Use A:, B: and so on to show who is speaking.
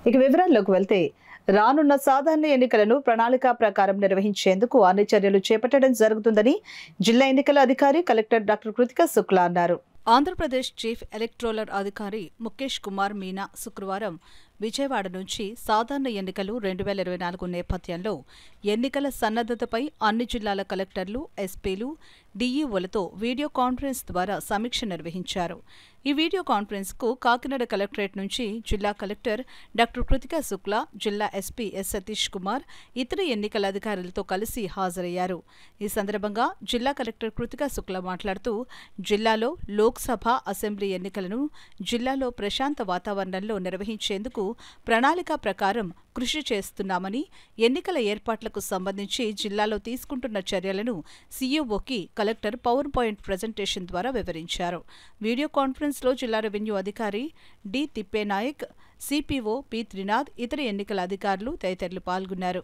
A: ఇక వివరాల్లోకి వెళ్తే రానున్న సాధారణ ఎన్నికలను ప్రణాళిక ప్రకారం నిర్వహించేందుకు అన్ని చర్యలు చేపట్టడం జరుగుతుందని జిల్లా ఎన్నికల అధికారి కలెక్టర్ డాక్టర్ కృతికా శుక్లా అన్నారు. ఆంధ్రప్రదేశ్ చీఫ్ ఎలక్టోరల్ అధికారి ముఖేష్ కుమార్ మీనా శుక్రవారం విజయవాడ నుంచి సాధారణ ఎన్నికలు 2024 నేపథ్యంలో ఎన్నికల సన్నద్ధతపై అన్ని జిల్లాల కలెక్టర్లు, ఎస్పీలు, డీఈఓలతో వీడియో కాన్ఫరెన్స్ ద్వారా సమీక్ష నిర్వహించారు. ఈ వీడియో కాన్ఫరెన్స్కు కాకినాడ కలెక్టరేట్ నుంచి జిల్లా కలెక్టర్ డాక్టర్ కృతికా శుక్లా, జిల్లా ఎస్పీ ఎస్ సతీష్ కుమార్, ఇతర ఎన్నికల అధికారులతో కలిసి హాజరయ్యారు. ఈ సందర్భంగా జిల్లా కలెక్టర్ కృతికా శుక్లా మాట్లాడుతూ జిల్లాలో లోక్సభ, అసెంబ్లీ ఎన్నికలను జిల్లాలో ప్రశాంత వాతావరణంలో నిర్వహించేందుకు ప్రణాళిక ప్రకారం కృషి చేస్తున్నామని, ఎన్నికల ఏర్పాట్లకు సంబంధించి జిల్లాలో తీసుకుంటున్న చర్యలను సీఈఓకి కలెక్టర్ పవర్ పాయింట్ ప్రజెంటేషన్ ద్వారా వివరించారు. వీడియో కాన్ఫరెన్స్లో జిల్లా రెవెన్యూ అధికారి D Thippenayak, CPO P Trinath, ఇతర ఎన్నికల అధికారులు తదితరులు పాల్గొన్నారు.